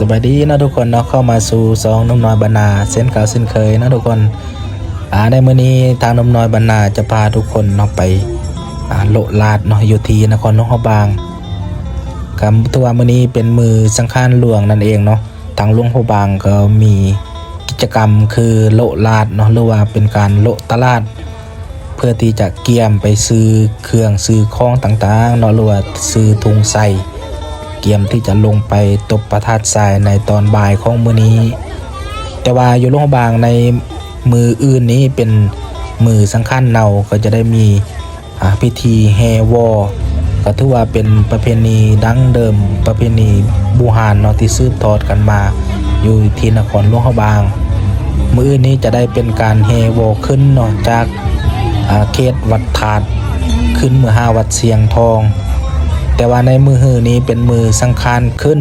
สวัสดีนะทุกคนเนาะเข้ามาสู่สองนุ่มน้อยบรรณาเส้นเก่าเส้นเคยนะทุกคนในมื้อนี้ทางนุ่มน้อยบรรณาจะพาทุกคนเนาะไปโลลาดเนาะอยู่ที่นครหลวงพระบางกับตัวมื้อนี้เป็นมือสังฆานหลวงนั่นเองเนาะทางหลวงพระบางก็มีกิจกรรมคือโลลาดเนาะหรือว่าเป็นการโลตลาดเพื่อที่จะเกี่ยมไปซื้อเครื่องซื้อของต่างๆเนาะหรือว่าซื้อถุงใส่เกี่ยมที่จะลงไปตบประทัดทรายในตอนบ่ายของมื้อนี้แต่ว่าอยู่หลวงพระบางในมืออื่นนี้เป็นมือสังฆานเนาก็จะได้มีพิธีแห่วอก็ถือว่าเป็นประเพณีดั้งเดิมประเพณีบูหานเนาะที่สืบทอดกันมาอยู่ที่นครหลวงพระบางมื้ออื่นนี้จะได้เป็นการแห่วอขึ้นเนาะจากเขตวัดถาดขึ้นเมื่อ5วัดเสียงทองแต่ว่าในมือหือนี้เป็นมือสังฆานขึ้น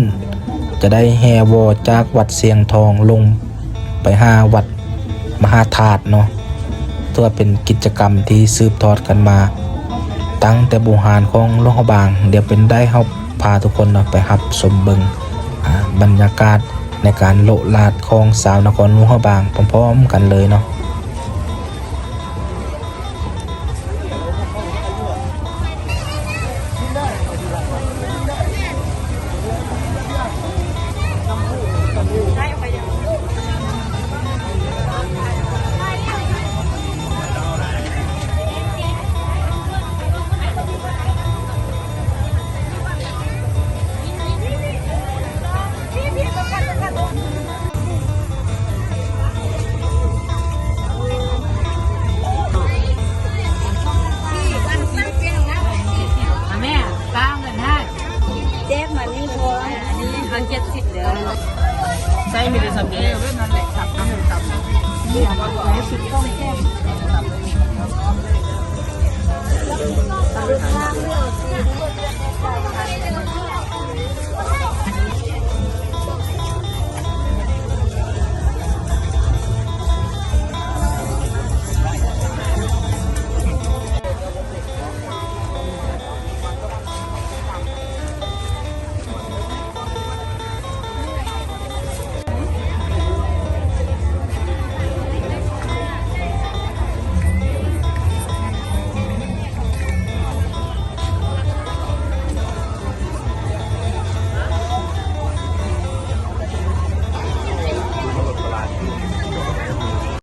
จะได้แห่วอจากวัดเสียงทองลงไป5วัดมหาธาตุเนาะถือว่าเป็นกิจกรรมที่สืบทอดกันมาตั้งแต่โบราณของหลวงพระบางเดี๋ยวเป็นได้เฮาพาทุกคนเนาะไปรับชมเบิ่งบรรยากาศในการโลลาดของสาวนครหลวงพระบางพร้อมๆกันเลยเนาะ70เดือนใช่มีแต่สำเร็จเรื่องนั้นแหละครับน้ำมันต่ำนี่ว่าไว้สุดต้องแก้ต่ำเลย